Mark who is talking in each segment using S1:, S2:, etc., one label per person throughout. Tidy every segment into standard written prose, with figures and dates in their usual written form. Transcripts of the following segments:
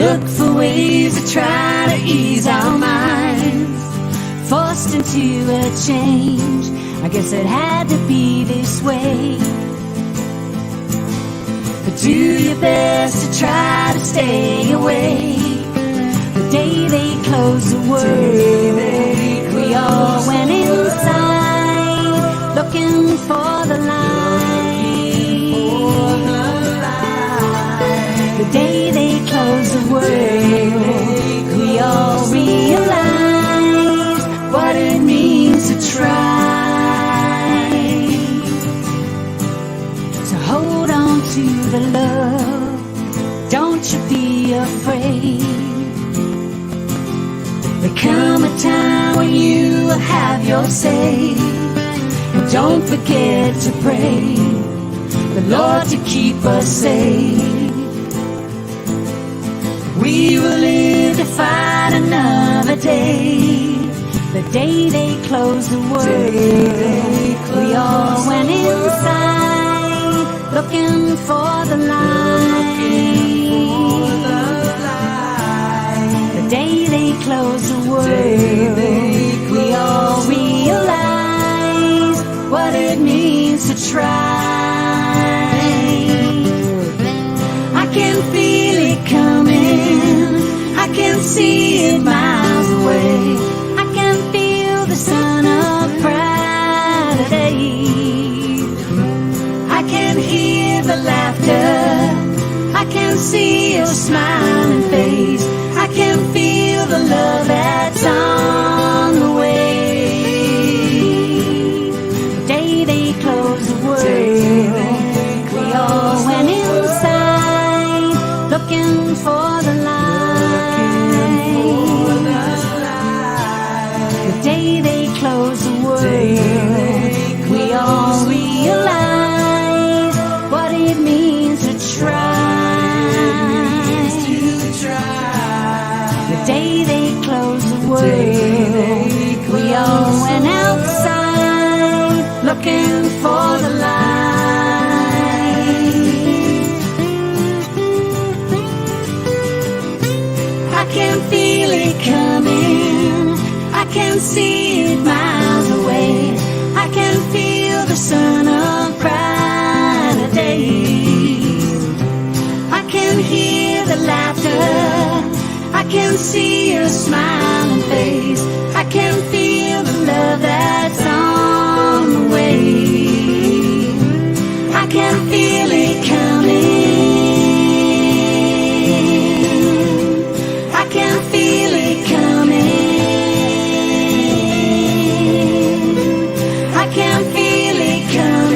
S1: look for ways to try to ease our minds, forced into a change. I guess it had to be this way. But do your best to try to stay away. The day they closed the world, we all went inside, looking for the light. The day they closed the world, we all realized what it means to try. So hold on to the love, don't you be afraid. There come a time when you will have your say. And don't forget to pray the Lord to keep us safe. We will live to fight another day. The day they closed the world, we all went inside, looking for the light. The day they closed the world, we all realize what it means to try. I can feel it coming, I can see it miles away. I can feel the sun of brighter days. I can hear the laughter, I can see your smiling face. I can feel the love that's on the way. The day they closed the world, we all went inside, looking for the light. The day they closed the world, we all realized what it means to try. The day they closed the world, we all went outside, looking for the light. I can feel it coming, I can see it miles away. I can feel the sun of brighter days. I can hear the laughter, I can see your smiling face. I can feel the love that's on the way. I can feel it coming, I can feel it coming. I can feel it coming,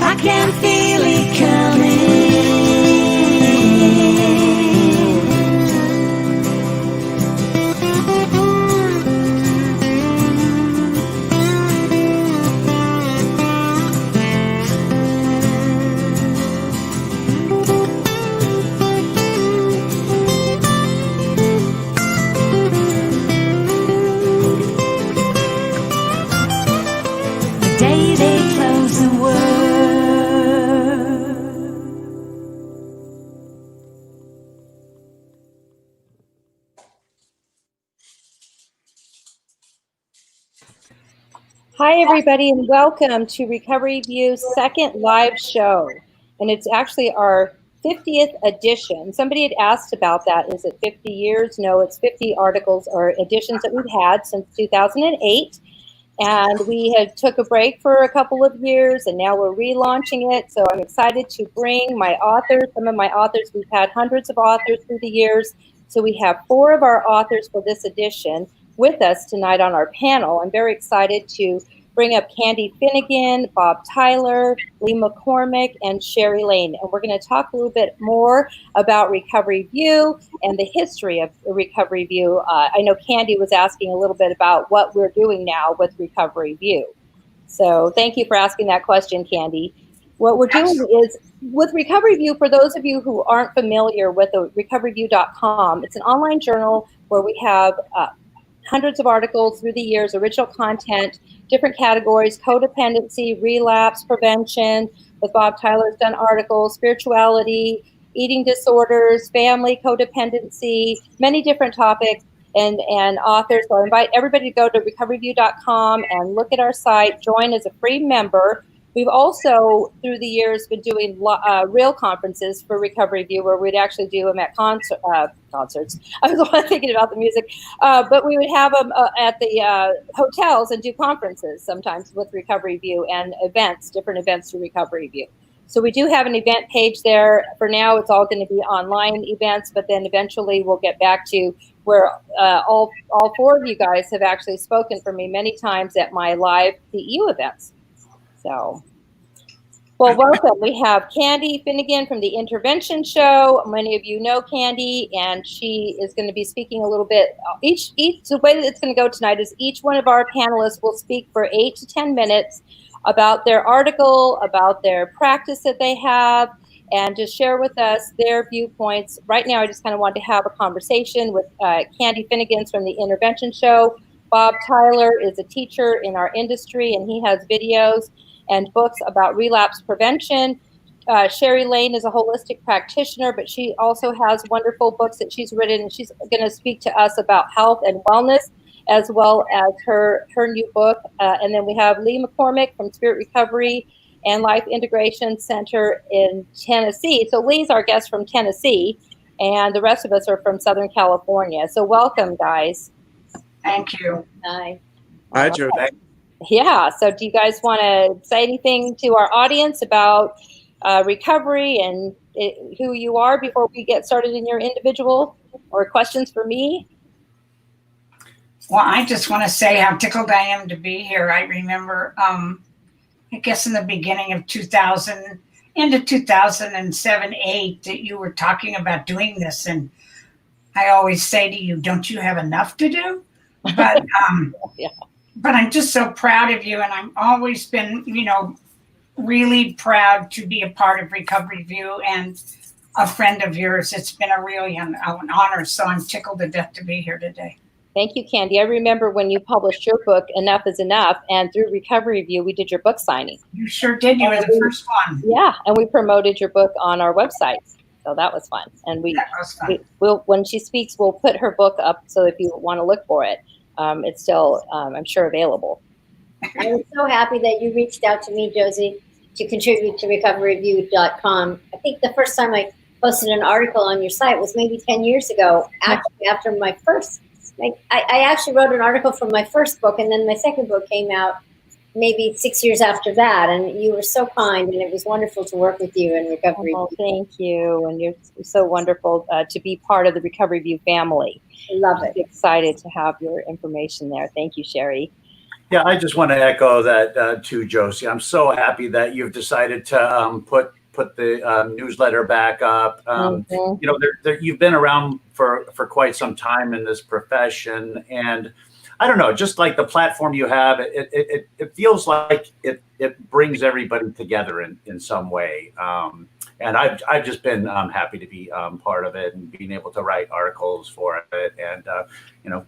S1: I can feel it coming. The day they close the world.
S2: Hi, everybody, and welcome to Recoveryview's second live show. And it's actually our 50th edition. Somebody had asked about that. Is it 50 years? No, it's 50 articles or editions that we've had since 2008. And we had took a break for a couple of years, and now we're relaunching it. So I'm excited to bring my authors, some of my authors. We've had hundreds of authors through the years. So we have 4 of our authors for this edition with us tonight on our panel. I'm very excited to bring up Candy Finnigan, Bob Tyler, Laine McCormick, and Sheri Laine. And we're going to talk a little bit more about Recoveryview and the history of Recoveryview. I know Candy was asking a little bit about what we're doing now with Recoveryview. So thank you for asking that question, Candy. What we're doing is, with Recoveryview, for those of you who aren't familiar with the recoveryview.com, it's an online journal where we have hundreds of articles through the years, original content, different categories, codependency, relapse prevention, with Bob Tyler's done articles, spirituality, eating disorders, family, codependency, many different topics and authors. So I invite everybody to go to recoveryview.com and look at our site, join as a free member. We've also, through the years, been doing real conferences for Recoveryview, where we'd actually do them at concerts. I was thinking about the music, but we would have them at the hotels and do conferences sometimes with Recoveryview and events, different events through Recoveryview. So we do have an event page there. For now, it's all going to be online events, but then eventually we'll get back to where all four of you guys have actually spoken for me many times at my live CEU events. So, well, welcome. We have Candy Finnigan from the Intervention Show. Many of you know Candy, and she is going to be speaking a little bit. The way that it's going to go tonight is each one of our panelists will speak for 8 to 10 minutes about their article, about their practice that they have, and just share with us their viewpoints. Right now, I just kind of want to have a conversation with Candy Finnigan from the Intervention Show. Bob Tyler is a teacher in our industry, and he has videos and books about relapse prevention. Sheri Laine is a holistic practitioner, but she also has wonderful books that she's written, and she's going to speak to us about health and wellness, as well as her new book. And then we have Lee McCormick from Spirit Recovery and Life Integration Center in Tennessee. So Lee's our guest from Tennessee, and the rest of us are from Southern California. So welcome, guys.
S3: Thank you.
S2: Hi.
S4: Hi, Joe.
S2: Yeah. So do you guys want to say anything to our audience about recovery and who you are before we get started in your individual, or questions for me?
S3: Well, I just want to say how tickled I am to be here. I remember, I guess in the beginning of 2000, into 2007, 8, that you were talking about doing this. And I always say to you, don't you have enough to do? But
S2: Yeah.
S3: But I'm just so proud of you, and I've always been, really proud to be a part of Recoveryview and a friend of yours. It's been a really an honor, so I'm tickled to death to be here today.
S2: Thank you, Candy. I remember when you published your book, Enough is Enough, and through Recoveryview, we did your book signing.
S3: You sure did. You were the first one.
S2: Yeah, and we promoted your book on our website. So that was fun. And we'll, when she speaks, we'll put her book up, so if you want to look for it, it's still, I'm sure, available.
S5: I'm so happy that you reached out to me, Josie, to contribute to recoveryview.com. I think the first time I posted an article on your site was maybe 10 years ago, actually after my first, I actually wrote an article from my first book, and then my second book came out maybe 6 years after that, and you were so kind, and it was wonderful to work with you in Recovery.
S2: Oh, thank you, and you're so wonderful to be part of the Recoveryview family.
S5: I love it.
S2: I'm excited to have your information there. Thank you, Sheri.
S4: Yeah, I just want to echo that too, Josie. I'm so happy that you've decided to put the newsletter back up. You've been around for quite some time in this profession, and I don't know, just like the platform you have, it feels like it brings everybody together in some way. And I've just been happy to be part of it and being able to write articles for it, and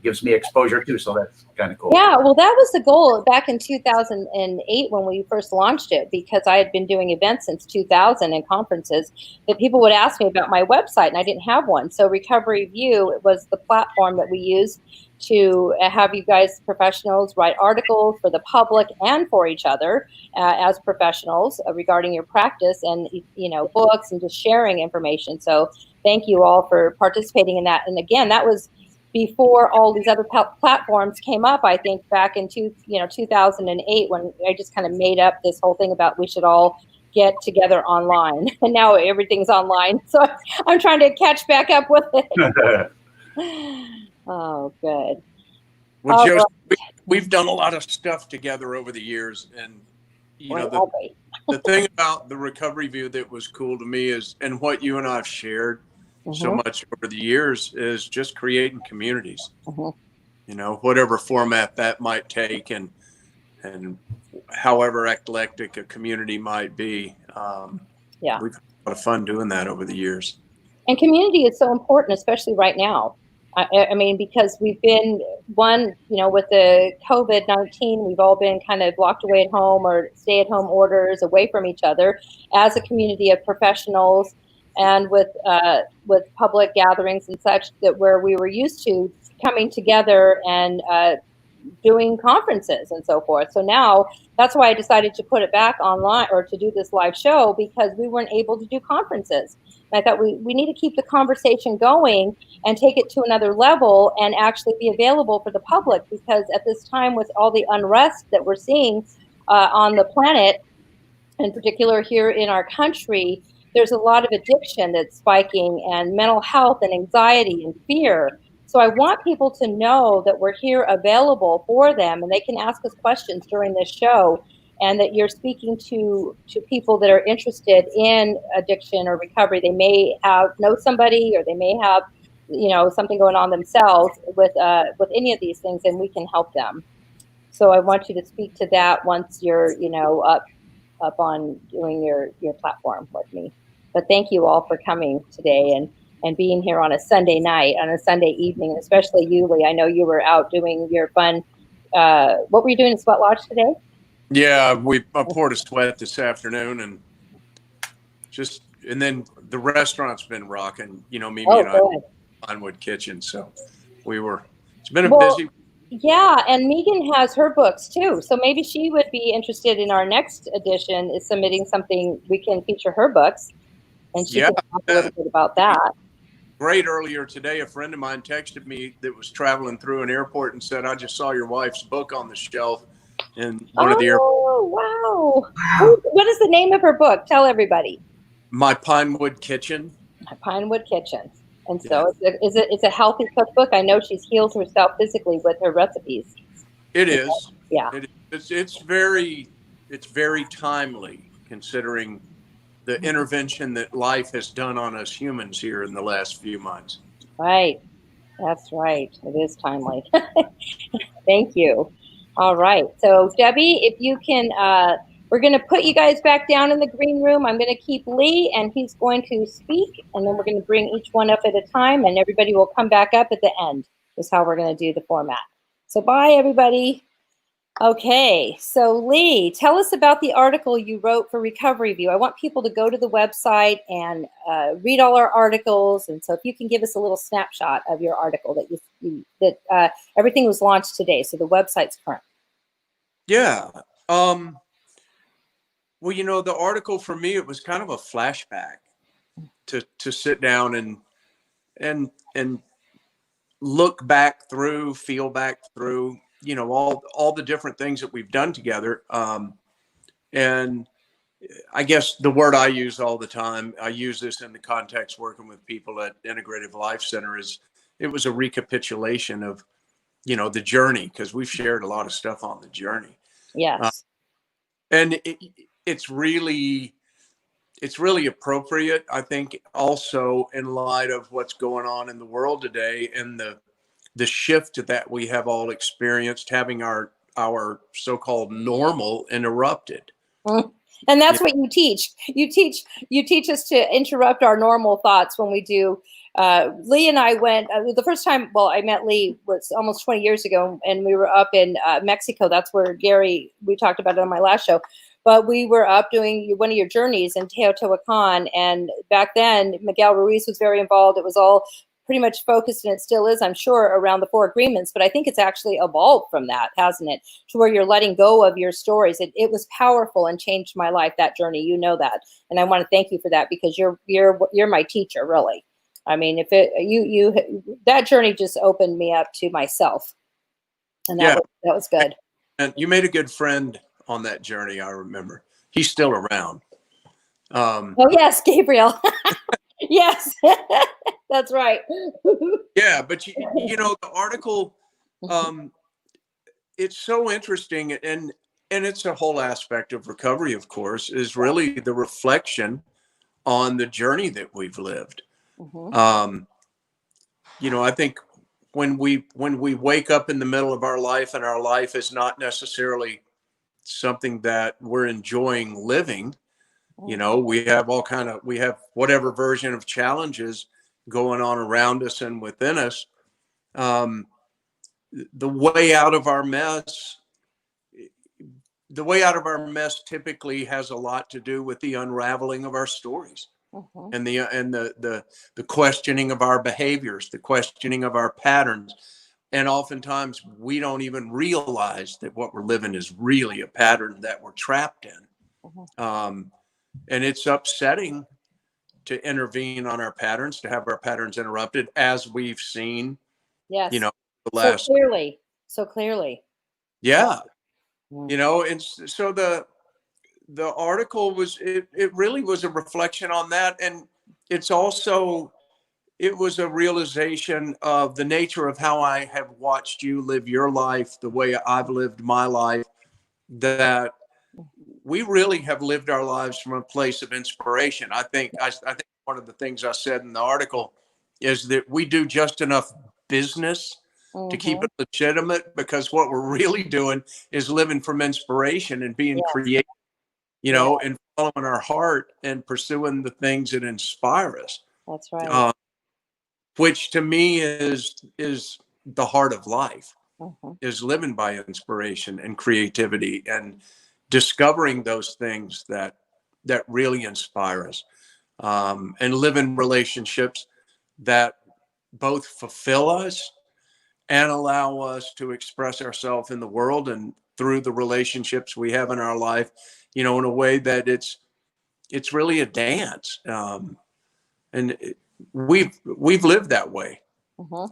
S4: gives me exposure too. So that's kind of cool.
S2: Yeah, well, that was the goal back in 2008 when we first launched it, because I had been doing events since 2000 and conferences, that people would ask me about my website, and I didn't have one. So Recoveryview was the platform that we used to have you guys professionals write articles for the public and for each other as professionals regarding your practice, and books, and just sharing information. So thank you all for participating in that. And again, that was before all these other platforms came up, I think back in 2008, when I just kind of made up this whole thing about we should all get together online. And now everything's online. So I'm trying to catch back up with it. Oh, good.
S6: Well, Joe, we've done a lot of stuff together over the years, and the thing about the Recoveryview that was cool to me is, and what you and I have shared so much over the years, is just creating communities. Whatever format that might take, and however eclectic a community might be. We've had a lot of fun doing that over the years.
S2: And community is so important, especially right now. I mean, because we've been one, with the COVID-19, we've all been kind of locked away at home or stay-at-home orders away from each other as a community of professionals, and with public gatherings and such, that where we were used to coming together and doing conferences and so forth. So now that's why I decided to put it back online, or to do this live show, because we weren't able to do conferences. And I thought we need to keep the conversation going and take it to another level and actually be available for the public, because at this time, with all the unrest that we're seeing on the planet, in particular here in our country, there's a lot of addiction that's spiking, and mental health and anxiety and fear. So I want people to know that we're here available for them, and they can ask us questions during this show, and that you're speaking to people that are interested in addiction or recovery. They may know somebody, or they may have something going on themselves with any of these things, and we can help them. So I want you to speak to that once you're up on doing your platform with me. But thank you all for coming today and being here on a Sunday night, on a Sunday evening, and especially you, Lee. I know you were out doing your fun. What were you doing in Sweat Lodge today?
S6: Yeah, I poured a sweat this afternoon, and then the restaurant's been rocking. Mimi and I, Pinewood Kitchen. So it's been a busy.
S2: Yeah, and Megan has her books too, so maybe she would be interested in our next edition, is submitting something. We can feature her books, and she can talk a little bit about that.
S6: Great. Earlier today, a friend of mine texted me that was traveling through an airport and said, "I just saw your wife's book on the shelf in one of the airports."
S2: Oh, wow. What is the name of her book? Tell everybody.
S6: My Pinewood Kitchen.
S2: My Pinewood Kitchen. And so it's a healthy cookbook. I know she's healed herself physically with her recipes.
S6: It is.
S2: Yeah.
S6: It's very timely, considering the intervention that life has done on us humans here in the last few months.
S2: Right. That's right. It is timely. Thank you. All right. So Debbie, if you can, we're going to put you guys back down in the green room. I'm going to keep Lee, and he's going to speak, and then we're going to bring each one up at a time, and everybody will come back up at the end, is how we're going to do the format. So bye, everybody. Okay. So Lee, tell us about the article you wrote for Recoveryview. I want people to go to the website and read all our articles. And so if you can give us a little snapshot of your article that everything was launched today. So the website's current.
S6: Yeah. Well, the article for me, it was kind of a flashback to sit down and look back through, feel back through, all the different things that we've done together. And I guess the word I use all the time, I use this in the context working with people at Integrative Life Center, is it was a recapitulation of, the journey, because we've shared a lot of stuff on the journey.
S2: Yes.
S6: And it's really appropriate, I think, also in light of what's going on in the world today, and the shift that we have all experienced, having our so-called normal interrupted.
S2: And that's what you teach. You teach us to interrupt our normal thoughts when we do. Lee and I went the first time. Well, I met Lee was almost 20 years ago, and we were up in Mexico. That's where Gary. We talked about it on my last show. But we were up doing one of your journeys in Teotihuacan, and back then Miguel Ruiz was very involved. It was all pretty much focused, and it still is, I'm sure, around the 4 agreements. But I think it's actually evolved from that, hasn't it? To where you're letting go of your stories. It was powerful and changed my life, that journey. You know that, and I want to thank you for that, because you're my teacher, really. I mean, that journey just opened me up to myself, and that was good.
S6: And you made a good friend on that journey. I remember he's still around.
S2: Oh yes, Gabriel. Yes, that's right.
S6: Yeah, but the article, it's so interesting, and it's a whole aspect of recovery, of course, is really the reflection on the journey that we've lived. Mm-hmm. I think when we wake up in the middle of our life, and our life is not necessarily something that we're enjoying living, we have we have whatever version of challenges going on around us and within us. the way out of our mess, the way out of our mess typically has a lot to do with the unraveling of our stories. And the questioning of our behaviors, the questioning of our patterns. And oftentimes we don't even realize that what we're living is really a pattern that we're trapped in. And it's upsetting to intervene on our patterns, to have our patterns interrupted, as we've seen,
S2: Yes.
S6: the last.
S2: So clearly.
S6: Yeah. And so the article was, it really was a reflection on that. And it's also, it was a realization of the nature of how I have watched you live your life, the way I've lived my life, that we really have lived our lives from a place of inspiration. I think one of the things I said in the article is that we do just enough business to keep it legitimate, because what we're really doing is living from inspiration and being creative, and following our heart and pursuing the things that inspire us.
S2: That's right.
S6: Which to me is the heart of life, is living by inspiration and creativity and discovering those things that really inspire us, and live in relationships that both fulfill us and allow us to express ourselves in the world and through the relationships we have in our life, in a way that it's really a dance. And we've lived that way,
S2: Well,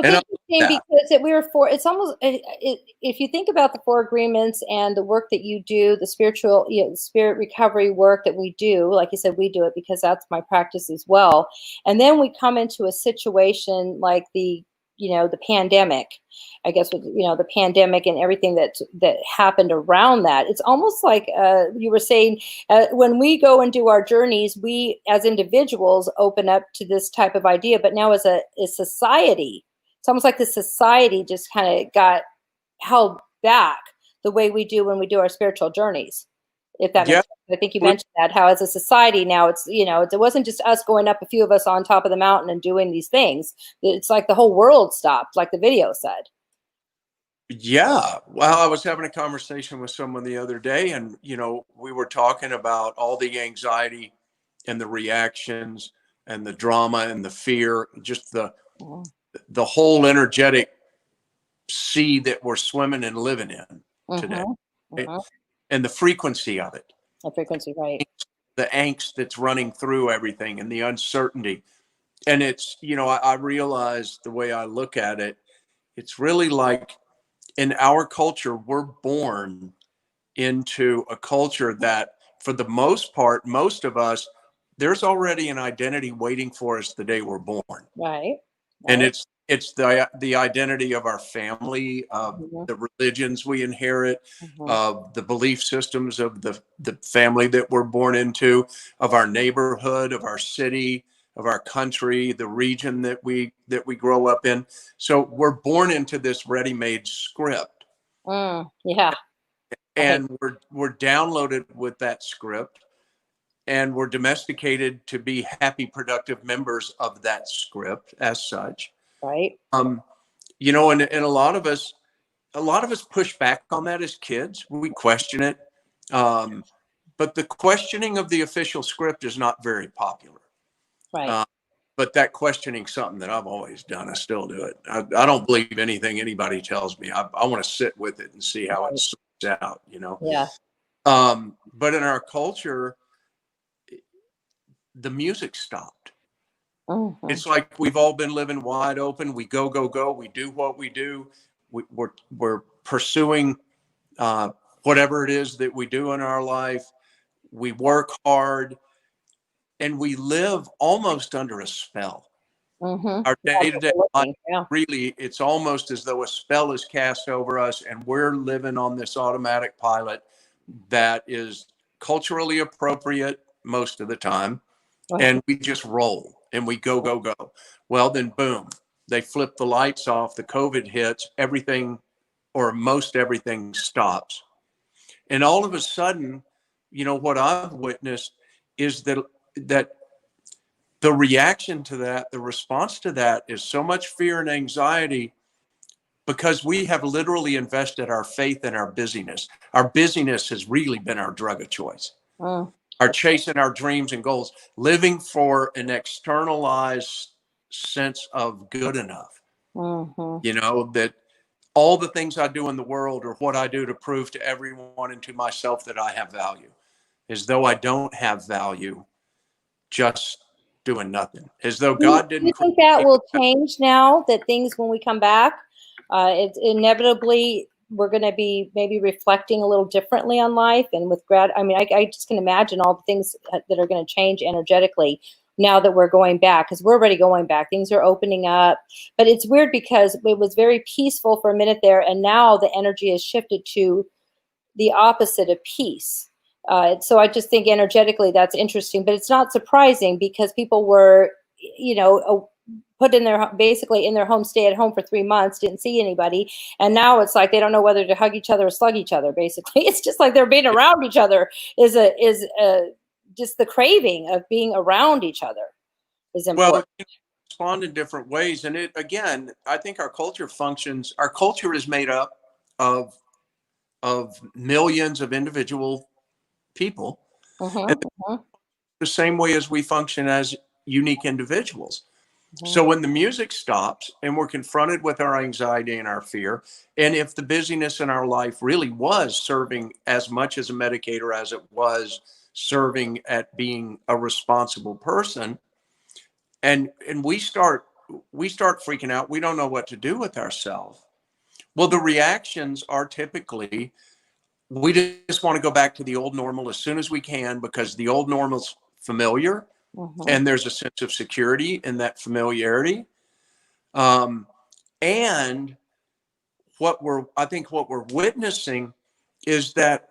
S2: it's interesting because it's almost, if you think about the 4 agreements and the work that you do, the spiritual, spirit recovery work that we do, like you said, we do it because that's my practice as well. And then we come into a situation like the pandemic, I guess, with, the pandemic and everything that happened around that. It's almost like you were saying, when we go and do our journeys, we as individuals open up to this type of idea, but now as a society, it's almost like the society just kind of got held back the way we do when we do our spiritual journeys. If that makes sense. I think you mentioned that, how as a society now it's, it wasn't just us going up, a few of us on top of the mountain and doing these things. It's like the whole world stopped, like the video said.
S6: Yeah. Well, I was having a conversation with someone the other day, and, we were talking about all the anxiety and the reactions and the drama and the fear, just the whole energetic sea that we're swimming and living in today. Right? And the frequency of it.
S2: The frequency, right.
S6: The angst that's running through everything and the uncertainty. And it's, I realize the way I look at it, it's really like in our culture, we're born into a culture that, for the most part, most of us, there's already an identity waiting for us the day we're born.
S2: Right.
S6: And it's the identity of our family, of the religions we inherit, of the belief systems of the family that we're born into, of our neighborhood, of our city, of our country, the region that we grow up in. So we're born into this ready-made script.
S2: Yeah.
S6: And we're downloaded with that script, and we're domesticated to be happy, productive members of that script as such.
S2: Right.
S6: And a lot of us push back on that as kids. We question it. But the questioning of the official script is not very popular.
S2: Right.
S6: But that questioning is something that I've always done. I still do it. I don't believe anything anybody tells me. I want to sit with it and see how it sorts out,
S2: Yeah.
S6: But in our culture, the music stopped. It's like we've all been living wide open. We go. We do what we do. We're pursuing whatever it is that we do in our life. We work hard, and we live almost under a spell. Our day-to-day life, really, it's almost as though a spell is cast over us, and we're living on this automatic pilot that is culturally appropriate most of the time. And we just roll and we go. Well, then boom, they flip the lights off. The COVID hits, everything or most everything stops. And all of a sudden, what I've witnessed is that the reaction to that, the response to that is so much fear and anxiety, because we have literally invested our faith in our busyness. Our busyness has really been our drug of choice. Our chasing our dreams and goals, living for an externalized sense of good enough. You know, that all the things I do in the world are what I do to prove to everyone and to myself that I have value, as though I don't have value, just doing nothing, as though God didn't.
S2: Do you think that will change now that things, when we come back, it's inevitably we're going to be maybe reflecting a little differently on life and with I mean, I just can imagine all the things that are going to change energetically now that we're going back, because we're already going back. Things are opening up, but it's weird because it was very peaceful for a minute there, and now the energy has shifted to the opposite of peace. So I just think energetically that's interesting, but it's not surprising because people were, you know, put in their, basically in their home, stay at home for 3 months, didn't see anybody. And now it's like they don't know whether to hug each other or slug each other. Basically, it's just like they're being around each other is just the craving of being around each other is important.
S6: Well, respond in different ways. And it, again, I think our culture functions, our culture is made up of millions of individual people, the same way as we function as unique individuals. So when the music stops and we're confronted with our anxiety and our fear, and if the busyness in our life really was serving as much as a medicator as it was serving at being a responsible person, and we start freaking out, we don't know what to do with ourselves. Well, the reactions are typically, we just want to go back to the old normal as soon as we can, because the old normal's familiar, and there's a sense of security in that familiarity. And I think what we're witnessing is that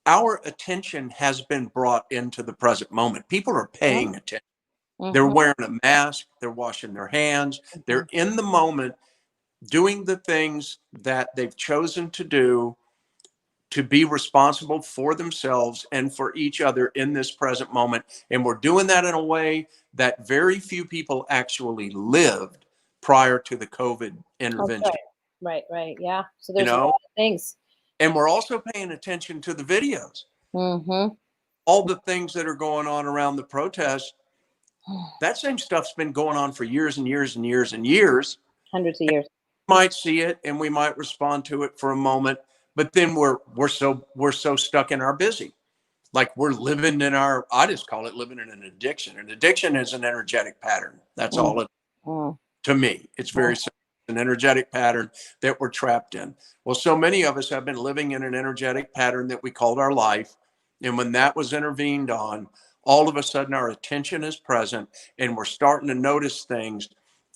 S6: our attention has been brought into the present moment. People are paying attention. They're wearing a mask. They're washing their hands. They're in the moment, doing the things that they've chosen to do to be responsible for themselves and for each other in this present moment. And we're doing that in a way that very few people actually lived prior to the COVID intervention.
S2: Right. Yeah. So there's a lot of things.
S6: And we're also paying attention to the videos. All the things that are going on around the protest, that same stuff's been going on for years and years and years and years.
S2: Hundreds of years.
S6: We might see it and we might respond to it for a moment, but then we're so stuck in our busy. Like we're living in our, I just call it living in an addiction. An addiction is an energetic pattern. That's all it, to me. It's very simple. An energetic pattern that we're trapped in. Well, so many of us have been living in an energetic pattern that we called our life. And when that was intervened on, all of a sudden our attention is present and we're starting to notice things.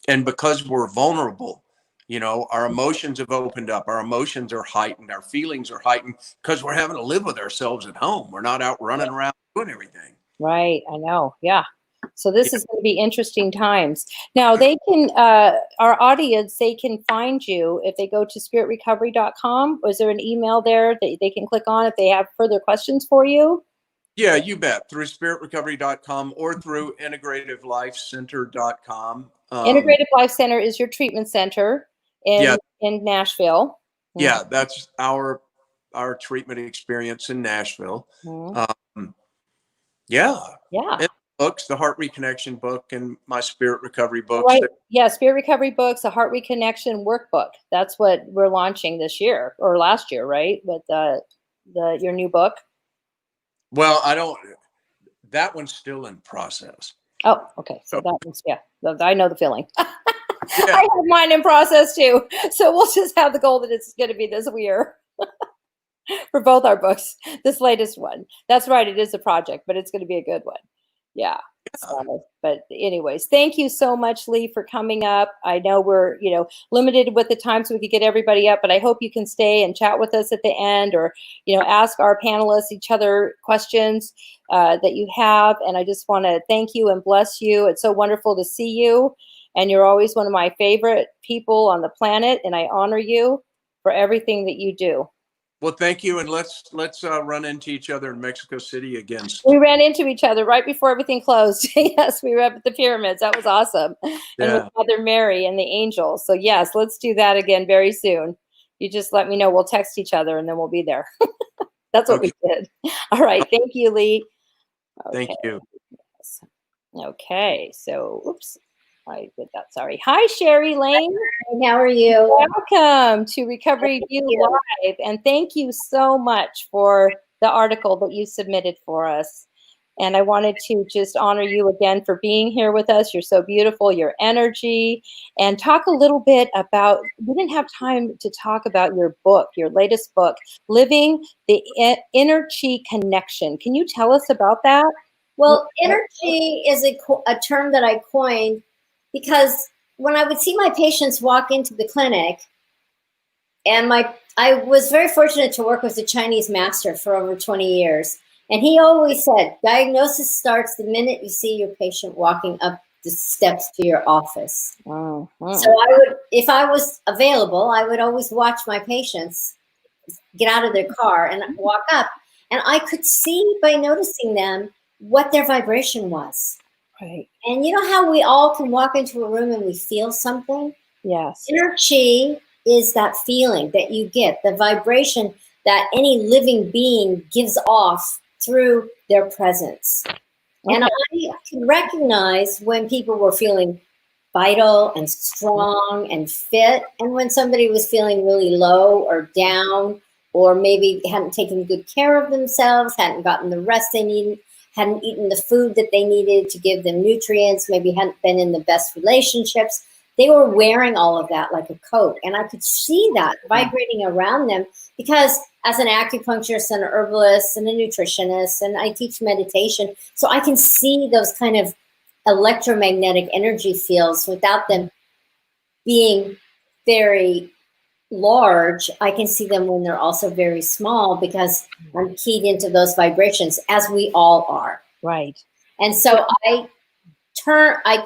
S6: And because we're vulnerable, you know, our emotions have opened up, our emotions are heightened, our feelings are heightened because we're having to live with ourselves at home. We're not out running around doing everything.
S2: Right. I know. Yeah. So this is going to be interesting times. Now they can, our audience, they can find you if they go to spiritrecovery.com. Is there an email there that they can click on if they have further questions for you?
S6: Yeah, you bet. Through spiritrecovery.com or through integrativelife.center.com.
S2: Integrative Life Center is your treatment center in Nashville.
S6: Yeah, that's our treatment experience in Nashville. Yeah. And books, the Heart Reconnection book and my Spirit Recovery books.
S2: Right. Yeah, Spirit Recovery books, the Heart Reconnection workbook. That's what we're launching this year or last year, right? With your new book.
S6: Well, that one's still in process.
S2: Oh, okay. So that one's, I know the feeling. I have mine in process too. So we'll just have the goal that it's going to be this year for both our books, this latest one. That's right. It is a project, but it's going to be a good one. Yeah. But anyways, thank you so much, Lee, for coming up. I know we're, limited with the time so we could get everybody up, but I hope you can stay and chat with us at the end or, ask our panelists each other questions that you have. And I just want to thank you and bless you. It's so wonderful to see you. And you're always one of my favorite people on the planet. And I honor you for everything that you do.
S6: Well, thank you, and let's run into each other in Mexico City again.
S2: We ran into each other right before everything closed. Yes, we were up at the pyramids. That was awesome. And with Mother Mary and the angels. So yes, let's do that again very soon. You just let me know. We'll text each other and then we'll be there. That's what we did. All right. Thank you, Lee. Okay.
S6: Thank you.
S2: Okay. So, oops. I did that. Sorry. Hi, Sheri, Laine.
S5: How are you?
S2: Welcome to Recoveryview Live. And thank you so much for the article that you submitted for us. And I wanted to just honor you again for being here with us. You're so beautiful, your energy, and talk a little bit about, we didn't have time to talk about your book, your latest book, Living the Inner Chi Connection. Can you tell us about that?
S5: Well, inner chi is a term that I coined because when I would see my patients walk into the clinic, and I was very fortunate to work with a Chinese master for over 20 years. And he always said, diagnosis starts the minute you see your patient walking up the steps to your office. So if I was available, I would always watch my patients get out of their car and walk up. And I could see by noticing them what their vibration was.
S2: Right.
S5: And you know how we all can walk into a room and we feel something?
S2: Yes.
S5: Inner chi is that feeling that you get, the vibration that any living being gives off through their presence. Okay. And I can recognize when people were feeling vital and strong and fit, and when somebody was feeling really low or down, or maybe hadn't taken good care of themselves, hadn't gotten the rest they needed, hadn't eaten the food that they needed to give them nutrients, maybe hadn't been in the best relationships. They were wearing all of that like a coat. And I could see that vibrating around them because as an acupuncturist and an herbalist and a nutritionist, and I teach meditation, so I can see those kind of electromagnetic energy fields without them being very large. I can see them when they're also very small because I'm keyed into those vibrations, as we all are.
S2: Right.
S5: And so I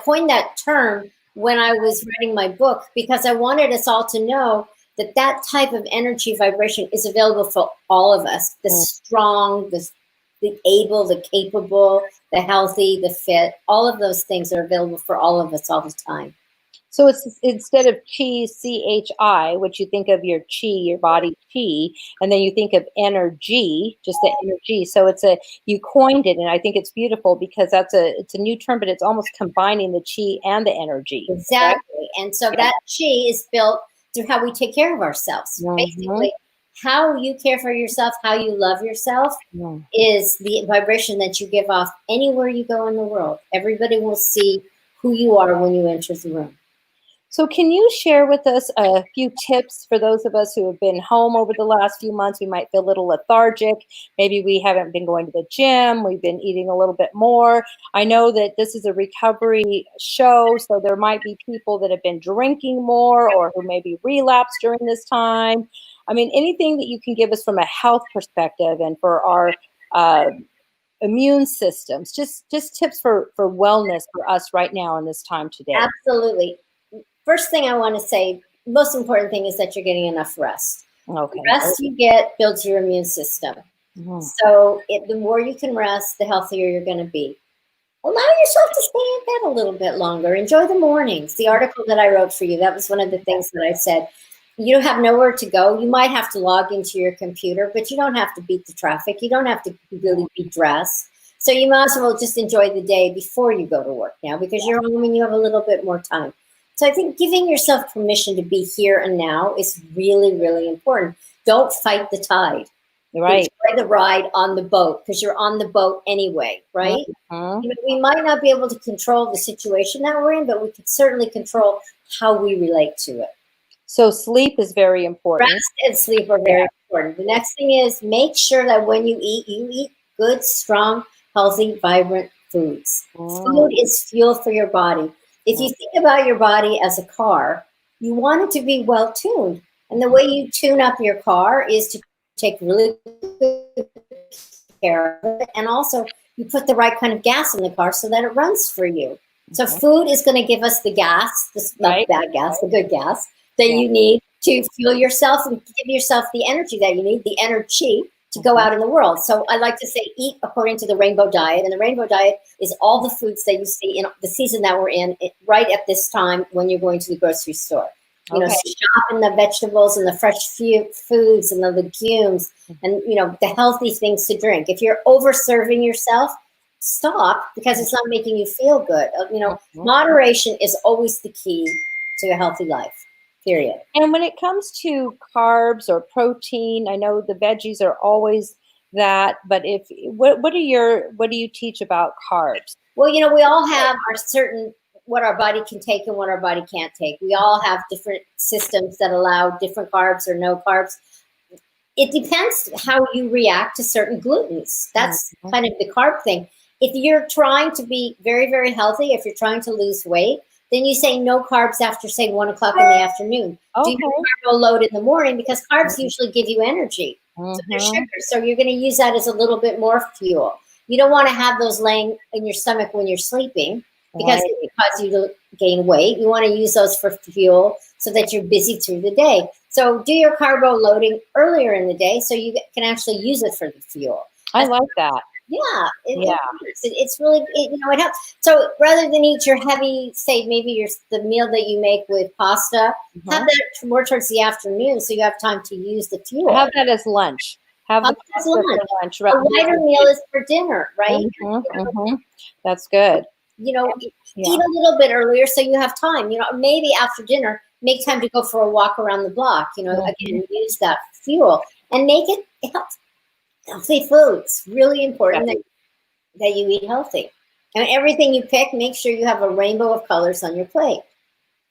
S5: coined that term when I was writing my book because I wanted us all to know that that type of energy vibration is available for all of us. The strong, the able, the capable, the healthy, the fit, all of those things are available for all of us all the time.
S2: So it's instead of chi, C-H-I, which you think of your chi, your body chi, and then you think of energy, just the energy. So you coined it, and I think it's beautiful because it's a new term, but it's almost combining the chi and the energy.
S5: Exactly. Right? And so that chi is built through how we take care of ourselves. Mm-hmm. Basically, how you care for yourself, how you love yourself is the vibration that you give off anywhere you go in the world. Everybody will see who you are when you enter the room.
S2: So can you share with us a few tips for those of us who have been home over the last few months? We might feel a little lethargic. Maybe we haven't been going to the gym. We've been eating a little bit more. I know that this is a recovery show, so there might be people that have been drinking more or who maybe relapsed during this time. I mean, anything that you can give us from a health perspective and for our immune systems, just tips for wellness for us right now in this time today.
S5: Absolutely. First thing I want to say, most important thing is that you're getting enough rest.
S2: Okay.
S5: The rest you get builds your immune system. Mm-hmm. So the more you can rest, the healthier you're going to be. Allow yourself to stay in bed a little bit longer. Enjoy the mornings. The article that I wrote for you, that was one of the things that I said. You have nowhere to go. You might have to log into your computer, but you don't have to beat the traffic. You don't have to really be dressed. So you might as well just enjoy the day before you go to work now because you're home and you have a little bit more time. So I think giving yourself permission to be here and now is really, really important. Don't fight the tide.
S2: Right.
S5: Enjoy the ride on the boat because you're on the boat anyway, right? Mm-hmm. You know, we might not be able to control the situation that we're in, but we can certainly control how we relate to it.
S2: So sleep is very important.
S5: Rest and sleep are very important. The next thing is make sure that when you eat good, strong, healthy, vibrant foods. Food is fuel for your body. If you think about your body as a car, you want it to be well tuned. And the way you tune up your car is to take really good care of it. And also you put the right kind of gas in the car so that it runs for you. So food is going to give us the gas, not bad gas, the good gas that you need to fuel yourself and give yourself the energy that you need, the energy to go out in the world. So I like to say, eat according to the rainbow diet. And the rainbow diet is all the foods that you see in the season that we're in, right at this time when you're going to the grocery store. You know, shop in the vegetables and the fresh foods and the legumes and, you know, the healthy things to drink. If you're over serving yourself, stop, because it's not making you feel good. You know, moderation is always the key to a healthy life. Period.
S2: And when it comes to carbs or protein, I know the veggies are always that, but what do you teach about carbs?
S5: Well, you know, we all have our certain, what our body can take and what our body can't take. We all have different systems that allow different carbs or no carbs. It depends how you react to certain glutens. That's kind of the carb thing. If you're trying to be very, very healthy, if you're trying to lose weight, then you say no carbs after, say, 1 o'clock in the afternoon.
S2: Okay.
S5: Do your carbo load in the morning, because carbs usually give you energy. So they're sugar. So you're going to use that as a little bit more fuel. You don't want to have those laying in your stomach when you're sleeping, because it causes you to gain weight. You want to use those for fuel so that you're busy through the day. So do your carbo loading earlier in the day so you can actually use it for the fuel.
S2: I like that.
S5: Yeah, it's really, you know, it helps. So rather than eat your heavy, say maybe the meal that you make with pasta, have that more towards the afternoon so you have time to use the fuel.
S2: Have that as lunch. Have the
S5: as lunch.
S2: Right?
S5: A lighter meal is for dinner, right?
S2: That's good.
S5: You know, eat a little bit earlier so you have time. You know, maybe after dinner, make time to go for a walk around the block. You know, again, use that fuel and make it healthy foods. Really important that you eat healthy. And everything you pick, make sure you have a rainbow of colors on your plate.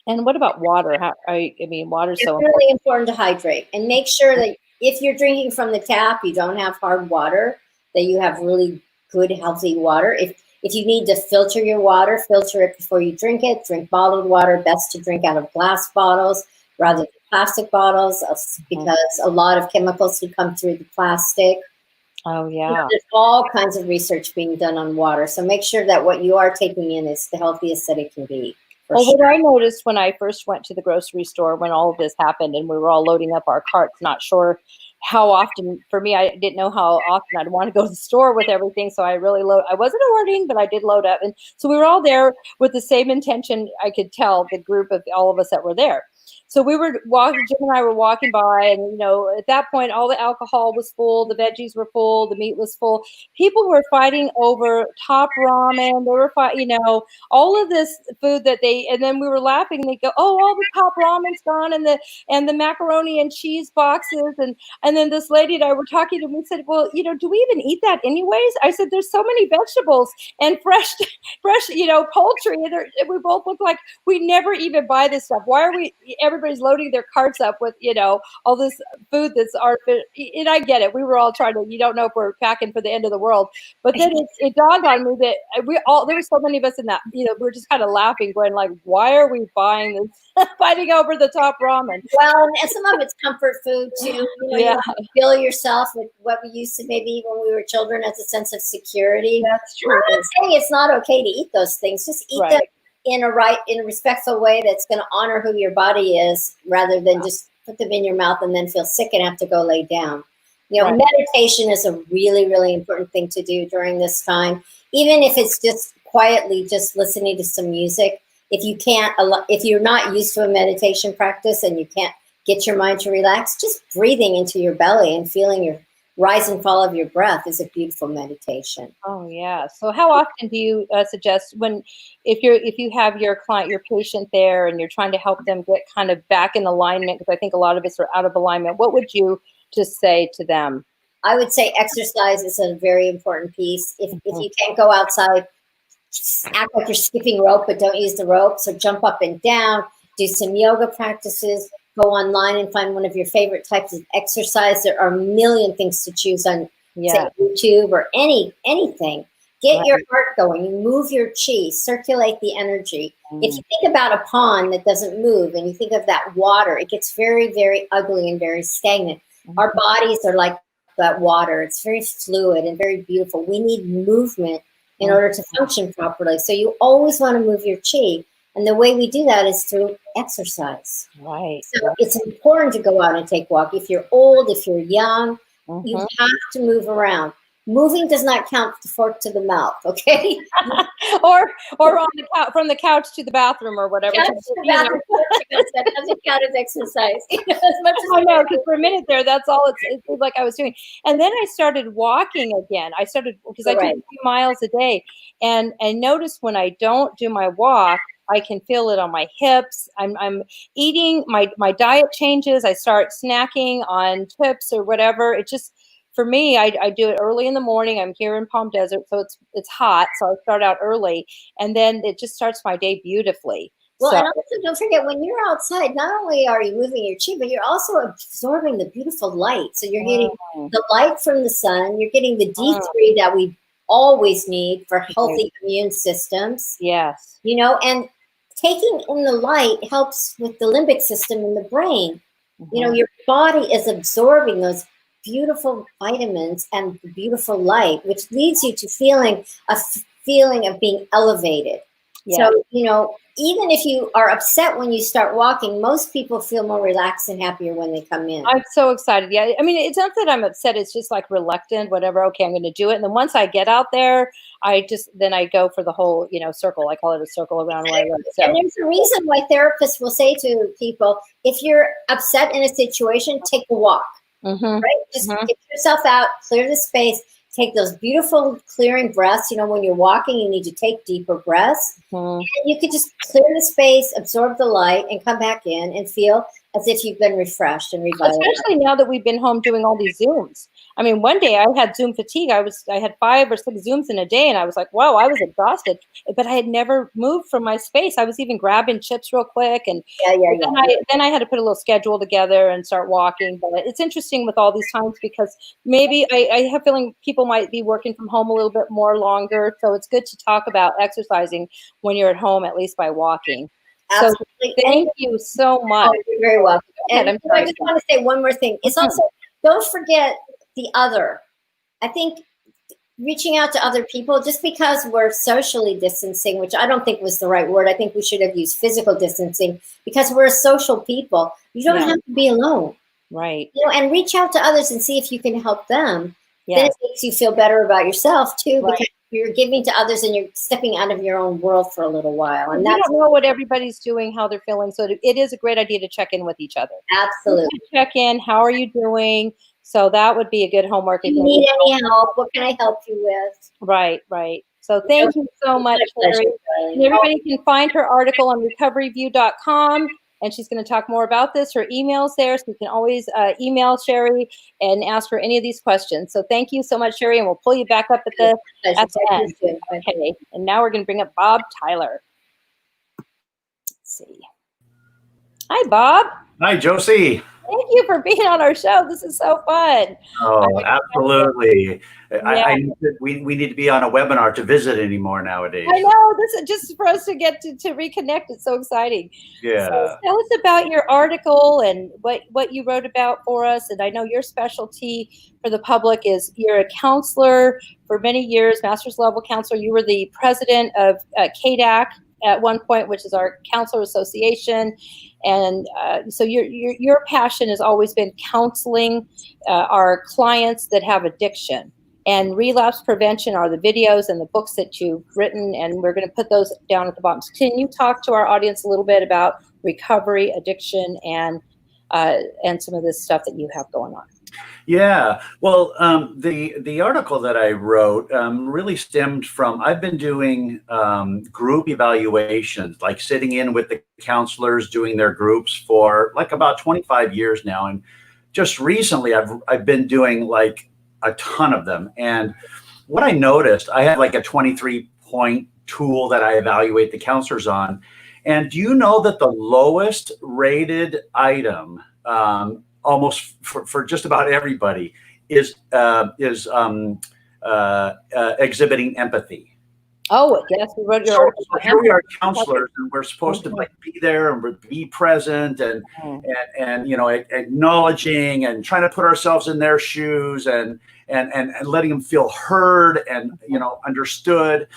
S2: And what about water? Water's so important.
S5: It's really important to hydrate, and make sure that if you're drinking from the tap, you don't have hard water, that you have really good, healthy water. If you need to filter your water, filter it before you drink it. Drink bottled water. Best to drink out of glass bottles rather than plastic bottles, because a lot of chemicals can come through the plastic.
S2: Oh, yeah.
S5: You know, there's all kinds of research being done on water. So make sure that what you are taking in is the healthiest that it can be.
S2: What I noticed when I first went to the grocery store when all of this happened and we were all loading up our carts, not sure how often, for me, I didn't know how often I'd want to go to the store with everything. So I wasn't hoarding, but I did load up. And so we were all there with the same intention. I could tell the group of all of us that were there. So we were walking, Jim and I were walking by, and, you know, at that point, all the alcohol was full, the veggies were full, the meat was full. People were fighting over top ramen. They were fighting, you know, all of this food and then we were laughing. And they go, oh, all the top ramen's gone, and the macaroni and cheese boxes. And then this lady and I were talking to me and said, well, you know, do we even eat that anyways? I said, there's so many vegetables and fresh, you know, poultry. And we both look like we never even buy this stuff. Why are everybody's loading their carts up with, you know, all this food that's artificial. And I get it. We were all trying to, you don't know if we're packing for the end of the world. But then it dawned on me that there were so many of us in that, you know, we're just kind of laughing, going like, why are we buying this, fighting over the top ramen?
S5: Well, and some of it's comfort food too. You know, you fill yourself with what we used to maybe when we were children as a sense of security.
S2: That's true.
S5: I'm not saying it's not okay to eat those things. Just eat them in a respectful way that's going to honor who your body is, rather than just put them in your mouth and then feel sick and have to go lay down. You know, meditation is a really, really important thing to do during this time. Even if it's just quietly just listening to some music. If you're not used to a meditation practice and you can't get your mind to relax, just breathing into your belly and feeling your rise and fall of your breath is a beautiful meditation.
S2: Oh yeah. So how often do you suggest if you have your client, your patient there, and you're trying to help them get kind of back in alignment, because I think a lot of us are out of alignment, what would you just say to them?
S5: I would say exercise is a very important piece. If you can't go outside, act like you're skipping rope, but don't use the rope. So jump up and down, do some yoga practices. Go online and find one of your favorite types of exercise. There are a million things to choose on, say, YouTube or anything. Get your heart going. You move your chi, circulate the energy. If you think about a pond that doesn't move and you think of that water, it gets very, very ugly and very stagnant. Our bodies are like that water. It's very fluid and very beautiful. We need movement in order to function properly. So you always want to move your chi. And the way we do that is through exercise.
S2: Right.
S5: So it's important to go out and take a walk. If you're old, if you're young, you have to move around. Moving does not count the fork to the mouth, okay?
S2: or on the from the couch to the bathroom or whatever.
S5: Couch to the bathroom, that doesn't count as exercise. As much as
S2: I know, because for a minute there, that's all it seemed like I was doing. And then I started walking again. I started, because I do 2 miles a day. And I noticed when I don't do my walk, I can feel it on my hips. I'm eating, my diet changes. I start snacking on chips or whatever. It just, for me, I do it early in the morning. I'm here in Palm Desert, so it's hot. So I start out early, and then it just starts my day beautifully.
S5: Well,
S2: So,
S5: and also don't forget, when you're outside, not only are you moving your chi, but you're also absorbing the beautiful light. So you're getting the light from the sun. You're getting the D3 that we always need for healthy immune systems.
S2: yes.
S5: You know, and taking in the light helps with the limbic system in the brain. You know, your body is absorbing those beautiful vitamins and beautiful light, which leads you to feeling of being elevated.
S2: Yeah.
S5: So, you know, even if you are upset when you start walking, most people feel more relaxed and happier when they come in.
S2: I'm so excited. Yeah. I mean, it's not that I'm upset. It's just like reluctant, whatever. Okay, I'm going to do it. And then once I get out there, then I go for the whole, circle. I call it a circle around where I live. So.
S5: And there's a reason why therapists will say to people, if you're upset in a situation, take a walk. Right? Just get yourself out, clear the space, take those beautiful clearing breaths. You know, when you're walking, you need to take deeper breaths. And you could just clear the space, absorb the light, and come back in and feel as if you've been refreshed and revitalized.
S2: Especially now that we've been home doing all these Zooms. I mean, one day I had Zoom fatigue. I had 5 or 6 Zooms in a day, and I was like, wow, I was exhausted. But I had never moved from my space. I was even grabbing chips real quick. And then I had to put a little schedule together and start walking. But it's interesting with all these times, because maybe I have a feeling people might be working from home a little bit more longer. So it's good to talk about exercising when you're at home, at least by walking.
S5: Absolutely.
S2: So thank you so much.
S5: Oh, you're very welcome. And
S2: I'm
S5: I just want to say one more thing. It's also, don't forget the other. I think reaching out to other people, just because we're socially distancing, which I don't think was the right word. I think we should have used physical distancing, because we're a social people. You don't have to be alone.
S2: Right.
S5: You know, and reach out to others and see if you can help them.
S2: Yes.
S5: Then it makes you feel better about yourself too,
S2: Right.
S5: because you're giving to others and you're stepping out of your own world for a little while. And
S2: we don't know what everybody's doing, how they're feeling. So it is a great idea to check in with each other.
S5: Absolutely.
S2: Check in. How are you doing? So that would be a good homework.
S5: If you need any help, what can I help you with?
S2: Right. So thank you so much, Sheri. And everybody can find her article on recoveryview.com. And she's going to talk more about this. Her email's there, so you can always email Sheri and ask her any of these questions. So thank you so much, Sheri, and we'll pull you back up at the end. Okay, and now we're going to bring up Bob Tyler. Let's see. Hi, Bob.
S4: Hi, Josie.
S2: Thank you for being on our show. This is so fun.
S4: Oh, absolutely.
S2: Yeah.
S4: We need to be on a webinar to visit anymore nowadays.
S2: I know. This is just for us to get to reconnect. It's so exciting.
S4: Yeah.
S2: So tell us about your article and what you wrote about for us. And I know your specialty for the public is you're a counselor for many years, master's level counselor. You were the president of KDAC at one point, which is our counselor association. And so your passion has always been counseling our clients that have addiction. And relapse prevention are the videos and the books that you've written, and we're going to put those down at the bottom. So can you talk to our audience a little bit about recovery, addiction, and some of this stuff that you have going on?
S4: Yeah, well, the article that I wrote really stemmed from, I've been doing group evaluations, like sitting in with the counselors doing their groups for like about 25 years now. And just recently I've been doing like a ton of them. And what I noticed, I had like a 23-point tool that I evaluate the counselors on. And do you know that the lowest rated item almost for just about everybody is exhibiting empathy?
S2: Oh, yes, we wrote your article.
S4: So here we are, counselors, and we're supposed to like be there and be present and acknowledging and trying to put ourselves in their shoes and letting them feel heard and understood.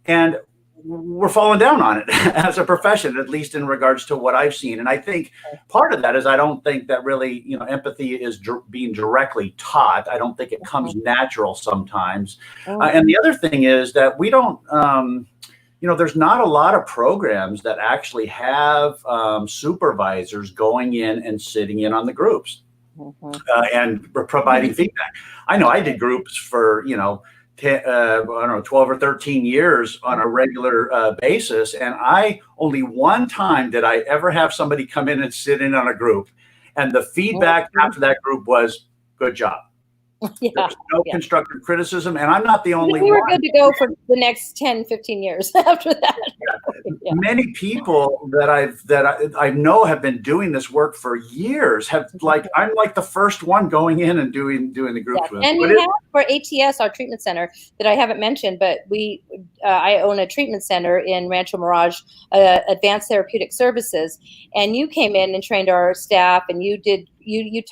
S4: And we're falling down on it as a profession, at least in regards to what I've seen. And I think part of that is I don't think that really, empathy is being directly taught. I don't think it comes natural sometimes. And the other thing is that we don't, there's not a lot of programs that actually have supervisors going in and sitting in on the groups and providing feedback. I know I did groups for, 12 or 13 years on a regular basis. And only one time did I ever have somebody come in and sit in on a group. And the feedback after that group was, good job. There was no constructive criticism, and I'm not the only one.
S2: We were good to go for the next 10, 15 years after that.
S4: Many people that I know have been doing this work for years have I'm like the first one going in and doing the groups with.
S2: And we have for ATS, our treatment center, that I haven't mentioned, but I own a treatment center in Rancho Mirage, Advanced Therapeutic Services, and you came in and trained our staff, and you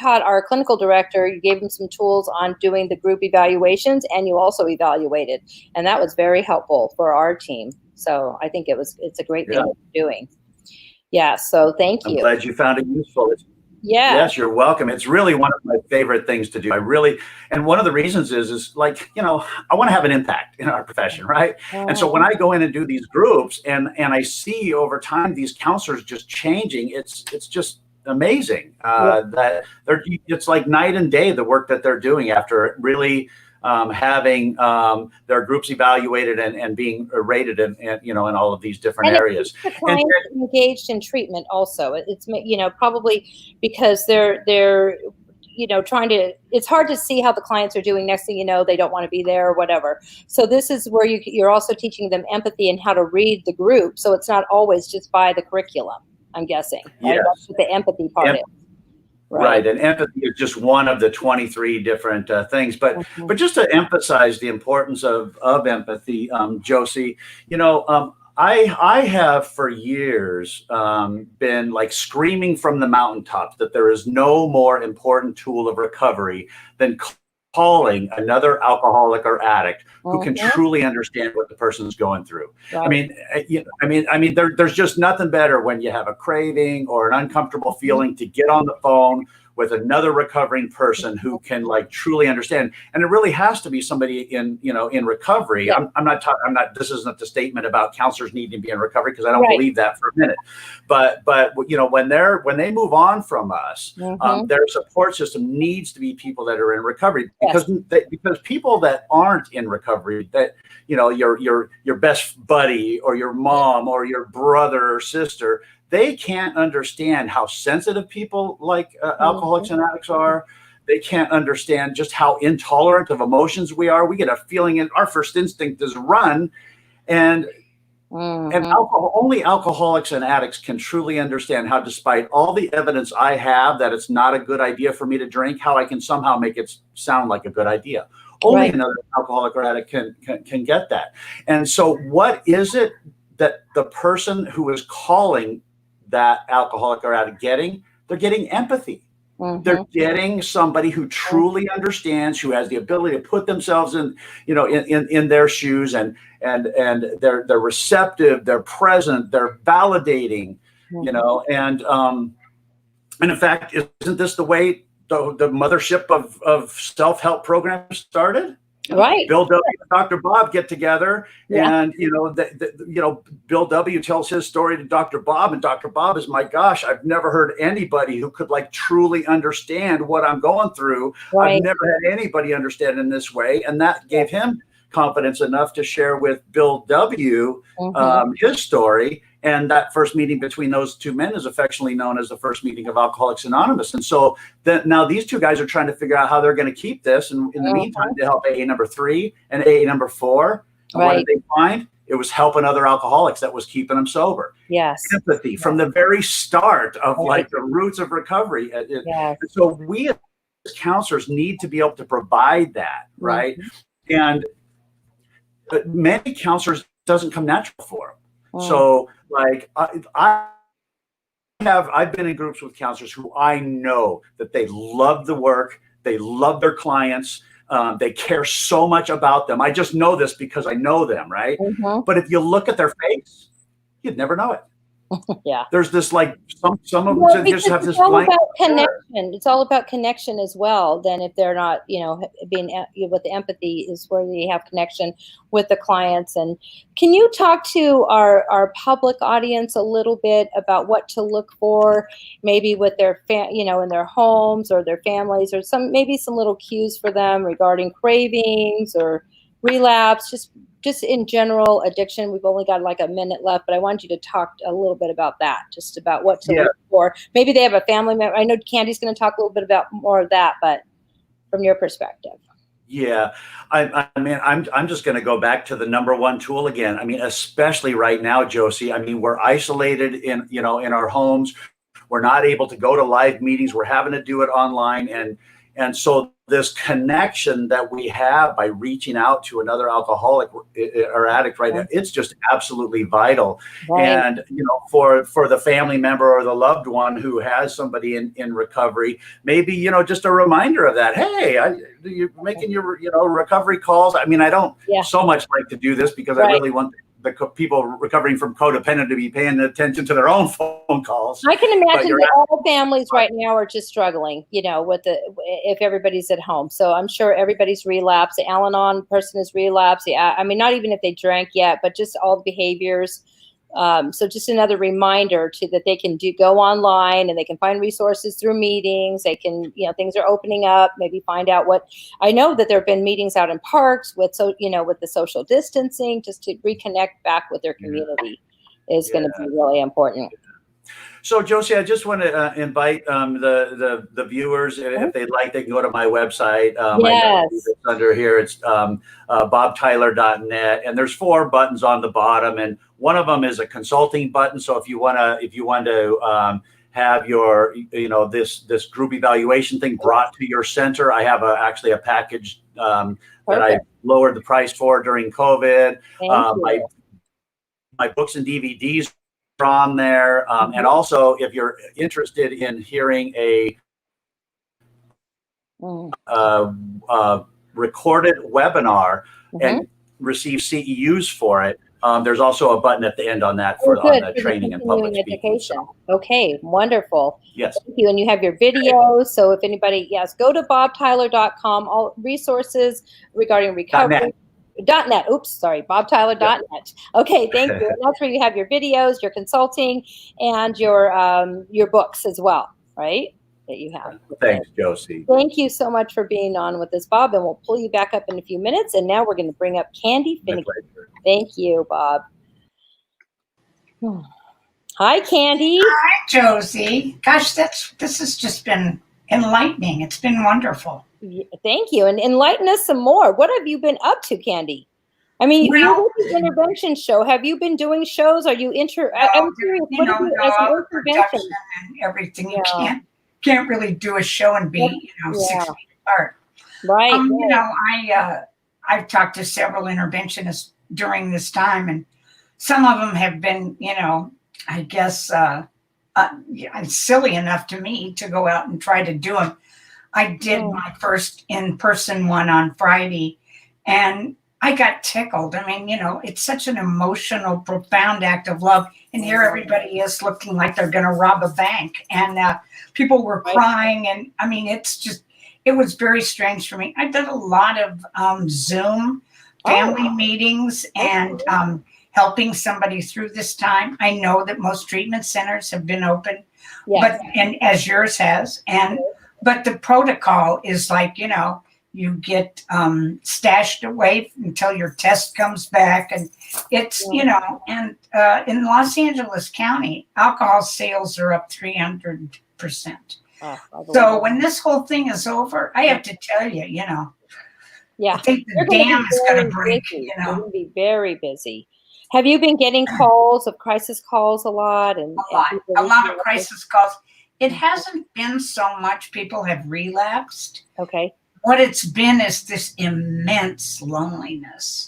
S2: taught our clinical director, you gave him some tools on doing the group evaluations, and you also evaluated. And that was very helpful for our team. So I think it's a great thing that you're doing. Yeah. So thank you.
S4: I'm glad you found it useful.
S2: Yeah.
S4: Yes, you're welcome. It's really one of my favorite things to do. And one of the reasons is I want to have an impact in our profession, right? And so when I go in and do these groups and I see over time these counselors just changing, it's just amazing that it's like night and day, the work that they're doing after really having their groups evaluated and being rated and in all of these different areas.
S2: The clients engaged in treatment also. It's probably because they're trying to. It's hard to see how the clients are doing. Next thing you know, they don't want to be there or whatever. So this is where you're also teaching them empathy and how to read the group. So it's not always just by the curriculum, I'm guessing. Right?
S4: Yes.
S2: That's what the empathy part is.
S4: Right. And empathy is just one of the 23 different things. But just to emphasize the importance of empathy, Josie, I have for years been like screaming from the mountaintops that there is no more important tool of recovery than calling another alcoholic or addict who can truly understand what the person's going through. Right. I mean, there's just nothing better when you have a craving or an uncomfortable feeling to get on the phone with another recovering person who can truly understand. And it really has to be somebody in recovery. Yeah. This isn't the statement about counselors needing to be in recovery, because I don't believe that for a minute. But when they move on from us, their support system needs to be people that are in recovery, because people that aren't in recovery, that your best buddy or your mom or your brother or sister, they can't understand how sensitive people like alcoholics and addicts are. They can't understand just how intolerant of emotions we are. We get a feeling, and our first instinct is run. And only alcoholics and addicts can truly understand how, despite all the evidence I have that it's not a good idea for me to drink, how I can somehow make it sound like a good idea. Only another alcoholic or addict can get that. And so what is it that the person who is calling that alcoholic or addict getting? They're getting empathy. They're getting somebody who truly understands, who has the ability to put themselves in their shoes, and they're receptive, they're present, they're validating, and in fact, isn't this the way the mothership of self-help programs started?
S2: Right.
S4: Bill W. and Dr. Bob get together, and Bill W. tells his story to Dr. Bob, and Dr. Bob is, my gosh, I've never heard anybody who could truly understand what I'm going through. Right. I've never had anybody understand in this way, and that gave him confidence enough to share with Bill W. His story. And that first meeting between those two men is affectionately known as the first meeting of Alcoholics Anonymous. And so now these two guys are trying to figure out how they're going to keep this. And in the meantime, they help AA number 3 and AA number 4. And what did they find? It was helping other alcoholics that was keeping them sober. Yes. Empathy from the very start of the roots of recovery. And so we as counselors need to be able to provide that, right? And many counselors, it doesn't come natural for them. So I've been in groups with counselors who I know that they love the work, they love their clients, They care so much about them. I just know this because I know them, right?
S2: Mm-hmm.
S4: But if you look at their face, you'd never know it.
S2: Yeah.
S4: There's this like some of
S2: Well,
S4: them just have this
S2: it's all
S4: blank.
S2: about connection. It's all about connection as well. Then if they're not, being with the empathy is where they have connection with the clients. And can you talk to our public audience a little bit about what to look for, maybe with their in their homes or their families, or maybe some little cues for them regarding cravings or relapse, just in general addiction. We've only got like a minute left, but I want you to talk a little bit about that, just about what to look for. Maybe they have a family member. I know Candy's going to talk a little bit about more of that, but from your perspective.
S4: Yeah, I mean, I'm just going to go back to the number one tool again. I mean, especially right now, Josie. I mean, we're isolated in our homes. We're not able to go to live meetings. We're having to do it online, and so this connection that we have by reaching out to another alcoholic or addict right now, it's just absolutely vital. Right. And for the family member or the loved one who has somebody in recovery, maybe just a reminder of that. Hey, you're making your recovery calls. I mean, I don't so much like to do this because I really want the people recovering from codependent to be paying attention to their own phone calls.
S2: I can imagine that all families right now are just struggling, with if everybody's at home. So I'm sure everybody's relapsed. The Al-Anon person is relapsed. Yeah, I mean, not even if they drank yet, but just all the behaviors. So just another reminder that they can go online and they can find resources through meetings. They can, things are opening up, maybe find out I know that there have been meetings out in parks with the social distancing, just to reconnect back with their community is going to be really important.
S4: So, Josie, I just want to invite the viewers, if they'd like, they can go to my website.
S2: Yes.
S4: It's under here. It's bobtyler.net, and there's 4 buttons on the bottom, and one of them is a consulting button. So if you want to have your this group evaluation thing brought to your center, I have actually a package that I lowered the price for during COVID. My books and DVDs on there, and also if you're interested in hearing a recorded webinar and receive CEUs for it, there's also a button at the end on that on the training and public speaking. So.
S2: Okay, wonderful.
S4: Yes.
S2: Thank you. And you have your videos. So if anybody, go to bobtyler.com, all resources regarding recovery. .net. Oops, sorry, bobtyler.net. Okay, thank you. And that's where you have your videos, your consulting, and your books as well, right? That you have.
S4: Thanks, Josie.
S2: Thank you so much for being on with us, Bob, and we'll pull you back up in a few minutes. And now we're going to bring up Candy Finnigan. Thank you, Bob. Hi, Candy.
S3: Hi, Josie. Gosh, this has just been enlightening. It's been wonderful.
S2: Thank you. And enlighten us some more. What have you been up to, Candy? I mean, you're with the intervention show. Have you been doing shows? Are you I'm curious, what do you do as an intervention?
S3: And everything. You can't really do a show and be 6 feet apart.
S2: Right.
S3: I've talked to several interventionists during this time, and some of them have been, I guess, silly enough to me to go out and try to do them. I did my first in-person one on Friday, and I got tickled. I mean, it's such an emotional, profound act of love. And here everybody is looking like they're going to rob a bank. And people were crying. And I mean, it was very strange for me. I did a lot of Zoom family meetings and helping somebody through this time. I know that most treatment centers have been open, and as yours has. But the protocol is like, you get stashed away until your test comes back. And it's, and in Los Angeles County, alcohol sales are up 300%. So when this whole thing is over, I have to tell you, I think the dam is going to break.
S2: You're going to be very busy. Have you been getting calls of crisis calls a lot?
S3: A lot of crisis calls. It hasn't been so much people have relapsed.
S2: Okay.
S3: What it's been is this immense loneliness.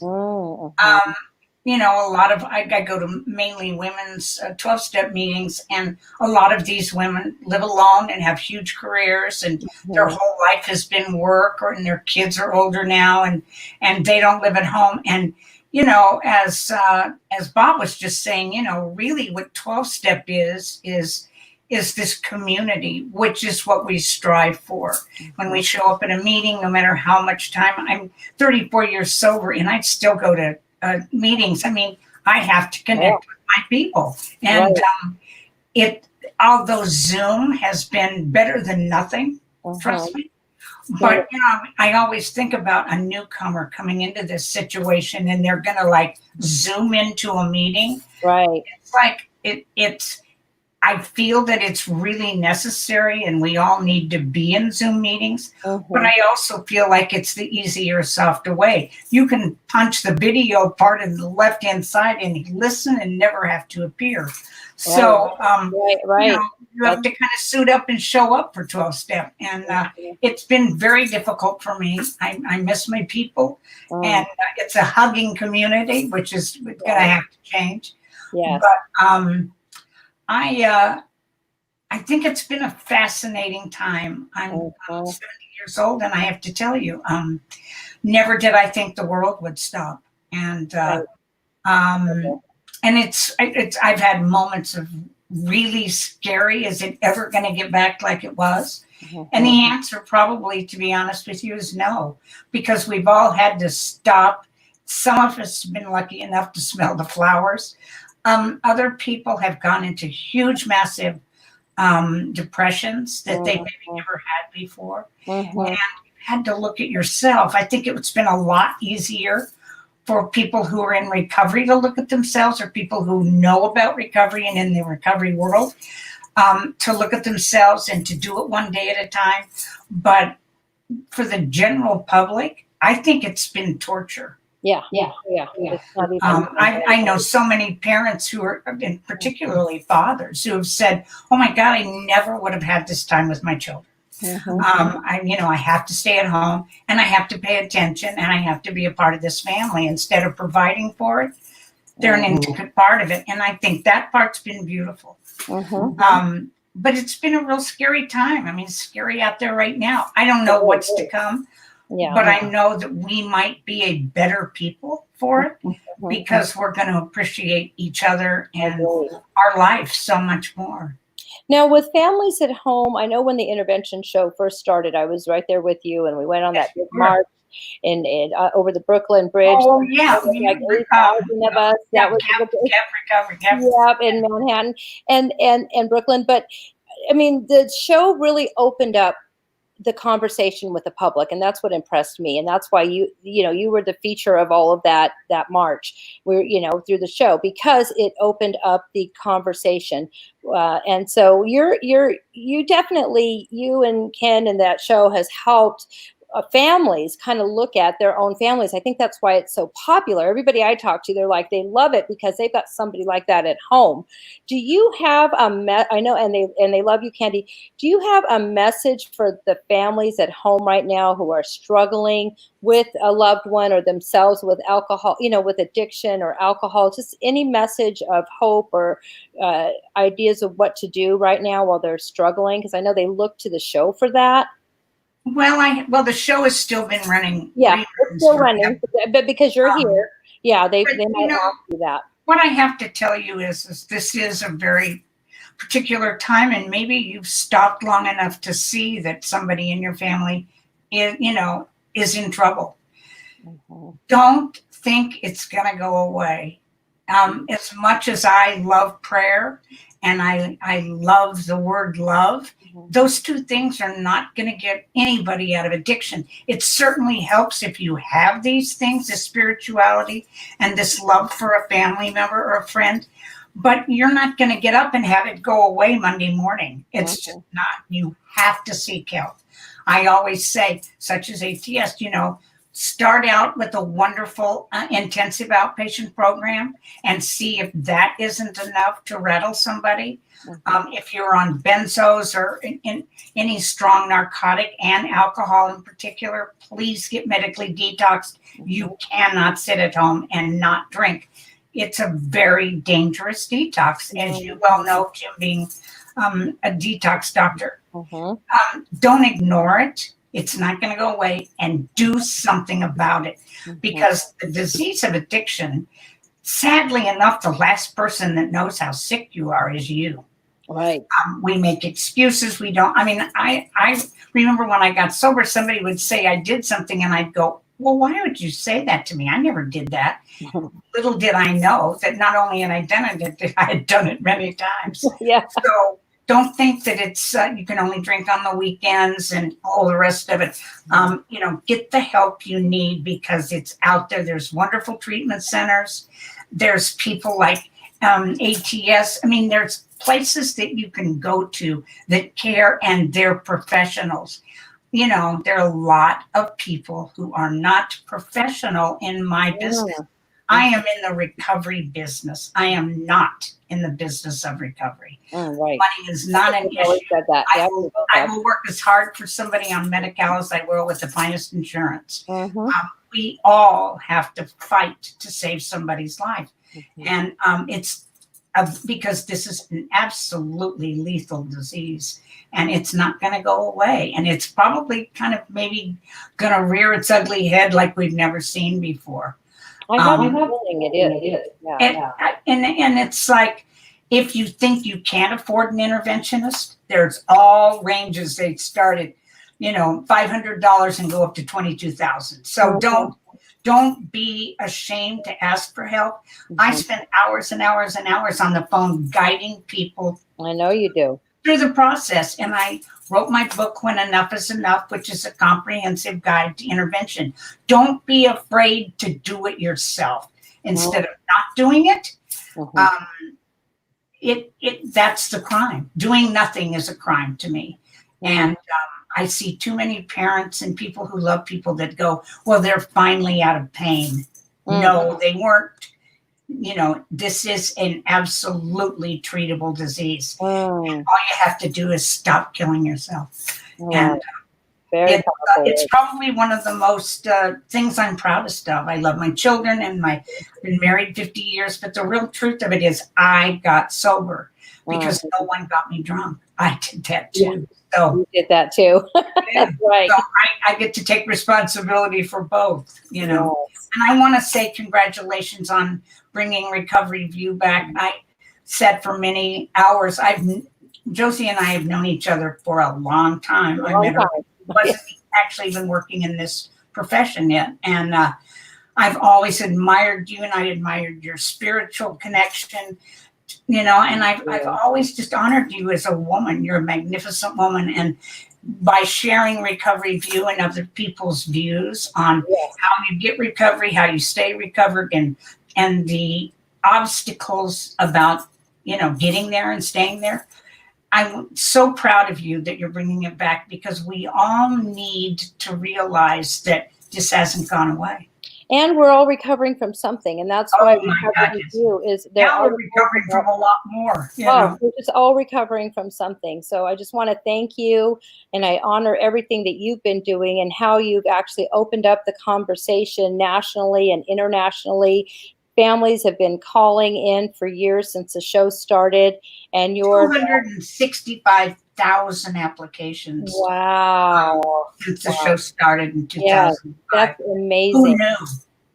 S3: you know, a lot of, I go to mainly women's 12-step meetings, and a lot of these women live alone and have huge careers, and their whole life has been work, and their kids are older now, and they don't live at home. And, you know, as Bob was just saying, you know, really what 12-step is this community, which is what we strive for. When we show up at a meeting, no matter how much time, I'm 34 years sober, and I'd still go to meetings. I mean, I have to connect with my people. And although Zoom has been better than nothing, trust me. But, you know, I always think about a newcomer coming into this situation, and they're going to like Zoom into a meeting.
S2: Right.
S3: It's like, I feel that it's really necessary, and we all need to be in Zoom meetings, but I also feel like it's the easier, softer way. You can punch the video part in the left-hand side and listen and never have to appear. So, you know, you have to kind of suit up and show up for 12-step. And it's been very difficult for me. I miss my people, and it's a hugging community, which is going to have to change.
S2: Yes.
S3: But, I think it's been a fascinating time. I'm 70 years old, and I have to tell you, never did I think the world would stop. And and it's I've had moments of really scary. Is it ever going to get back like it was? And the answer, probably, to be honest with you, is no, because we've all had to stop. Some of us have been lucky enough to smell the flowers. Other people have gone into huge, massive depressions that they maybe never had before. And you've had to look at yourself. I think it's been a lot easier for people who are in recovery to look at themselves, or people who know about recovery and in the recovery world, to look at themselves and to do it one day at a time. But for the general public, I think it's been torture.
S2: Yeah.
S3: I know so many parents who are, and particularly fathers, who have said, "Oh my God, I never would have had this time with my children. I have to stay at home, and I have to pay attention, and I have to be a part of this family instead of providing for it. They're an intricate part of it." And I think that part's been beautiful. But it's been a real scary time. I mean, it's scary out there right now. I don't know what's to come. But I know that we might be a better people for it, because we're going to appreciate each other and our life so much more.
S2: Now, with families at home, I know when the intervention show first started, I was right there with you, and we went on that big march and over the Brooklyn Bridge.
S3: Oh, yeah.
S2: Like 8,000 of us. That was in Manhattan and Brooklyn. But, I mean, the show really opened up the conversation with the public, and that's what impressed me, and that's why you were the feature of all of that march, where through the show, because it opened up the conversation, and so you definitely, you and Ken and that show has helped families kind of look at their own families. I think that's why it's so popular. Everybody I talk to, they're like, they love it because they've got somebody like that at home. Do you have I know, and they love you, Candy. Do you have a message for the families at home right now who are struggling with a loved one or themselves with alcohol, with addiction or alcohol? Just any message of hope or ideas of what to do right now while they're struggling? Because I know they look to the show for that.
S3: Well, the show has still been running.
S2: Yeah, it's still running, but because you're here, they might ask you that.
S3: What I have to tell you is this is a very particular time, and maybe you've stopped long enough to see that somebody in your family is in trouble. Don't think it's going to go away. As much as I love prayer and I love the word love, those two things are not going to get anybody out of addiction. It certainly helps if you have these things, this spirituality and this love for a family member or a friend, but you're not going to get up and have it go away Monday morning. It's just not. You have to seek help. I always say, such as ATS, start out with a wonderful intensive outpatient program and see if that isn't enough to rattle somebody. If you're on benzos or in any strong narcotic and alcohol in particular, please get medically detoxed. You cannot sit at home and not drink. it's a very dangerous detox, as you well know, Jim, being a detox doctor. Don't ignore it. It's not going to go away, and do something about it, because the disease of addiction, sadly enough, the last person that knows how sick you are is you.
S2: Right.
S3: We make excuses. We don't. I mean, I remember when I got sober, somebody would say I did something, and I'd go, well, why would you say that to me? I never did that. Little did I know that not only had I done it, I had done it many times.
S2: Yeah.
S3: So don't think that it's you can only drink on the weekends and all the rest of it. You know, get the help you need, because it's out there. There's wonderful treatment centers. There's people like ATS. I mean, there's places that you can go to that care, and they're professionals. You know, there are a lot of people who are not professional in my business. I am in the recovery business. I am not in the business of recovery.
S2: Right.
S3: Money is not an issue.
S2: Said that.
S3: I will work as hard for somebody on Medi-Cal as I will with the finest insurance. We all have to fight to save somebody's life. And it's because this is an absolutely lethal disease, and it's not going to go away. And it's probably kind of maybe going to rear its ugly head like we've never seen before.
S2: I have a feeling it is.
S3: And it's like, if you think you can't afford an interventionist, there's all ranges. They start at, you know, $500 and go up to $22,000. So don't be ashamed to ask for help. I spend hours and hours and hours on the phone guiding people.
S2: I know you do.
S3: Through the process. And I wrote my book, When Enough is Enough, which is a comprehensive guide to intervention. Don't be afraid to do it yourself. Instead of not doing it, that's the crime. Doing nothing is a crime to me. And I see too many parents and people who love people that go, well, they're finally out of pain. No, they weren't. You know, this is an absolutely treatable disease. All you have to do is stop killing yourself. And it's probably one of the most things I'm proudest of. I love my children, and I've been married 50 years. But the real truth of it is I got sober because no one got me drunk. I did that too. So
S2: you did that too. That's right.
S3: So I get to take responsibility for both, you know. And I want to say congratulations on bringing Recoveryview back. I said for many hours, Josie and I have known each other for a long time. I met her. Wasn't actually even working in this profession yet. And I've always admired you, and I admired your spiritual connection, you know, and I've always just honored you as a woman. You're a magnificent woman. And by sharing Recoveryview and other people's views on how you get recovery, how you stay recovered, and the obstacles about, you know, getting there and staying there. I'm so proud of you that you're bringing it back, because we all need to realize that this hasn't gone away.
S2: And we're all recovering from something, and that's why Recoveryview is there.
S3: Now we're recovering from a lot more. We're
S2: just all recovering from something. So I just want to thank you, and I honor everything that you've been doing and how you've actually opened up the conversation nationally and internationally. Families have been calling in for years since the show started, and you're
S3: 265,000 applications.
S2: Wow!
S3: Since the show started in 2005.
S2: Yeah, that's amazing.
S3: Who knew?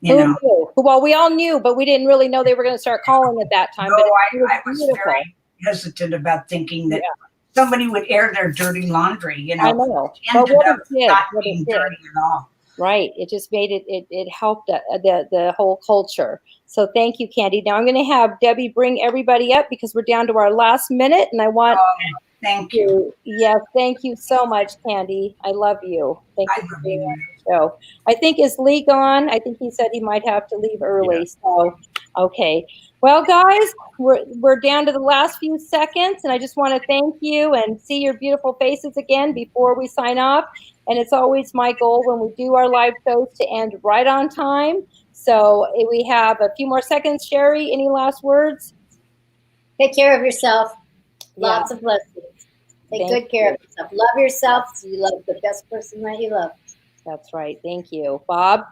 S2: Who knew? Well, we all knew, but we didn't really know they were going to start calling at that time.
S3: No,
S2: but
S3: I was very hesitant about thinking that somebody would air their dirty laundry. You know,
S2: I know.
S3: But what it did, not being dirty at all.
S2: Right. It just made it helped the whole culture. So thank you, Candy. Now I'm going to have Debbie bring everybody up, because we're down to our last minute, and I want
S3: thank you.
S2: Yes, thank you so much, Candy. I love you. Thank you for being on the show. I think, is Lee gone? I think he said he might have to leave early. Yeah. So okay. Well, guys, we're down to the last few seconds, and I just want to thank you and see your beautiful faces again before we sign off. And it's always my goal when we do our live shows to end right on time. So we have a few more seconds. Sheri, any last words?
S5: Take care of yourself. Lots of blessings. Take good care of yourself. Love yourself so you love the best person that you love.
S2: That's right. Thank you. Bob?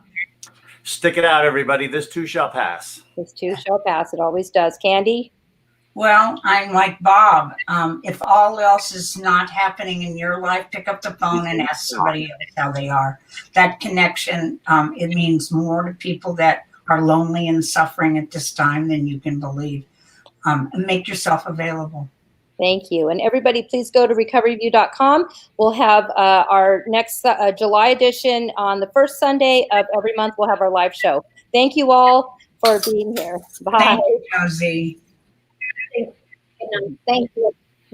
S4: Stick it out, everybody. This too shall pass.
S2: This too shall pass. It always does. Candy?
S3: Well, I'm like Bob. If all else is not happening in your life, pick up the phone and ask somebody else how they are. That connection, it means more to people that are lonely and suffering at this time than you can believe. And make yourself available.
S2: Thank you. And everybody, please go to recoveryview.com. We'll have our next July edition on the first Sunday of every month. We'll have our live show. Thank you all for being here. Bye.
S3: Thank you, Josie.
S5: Thank you.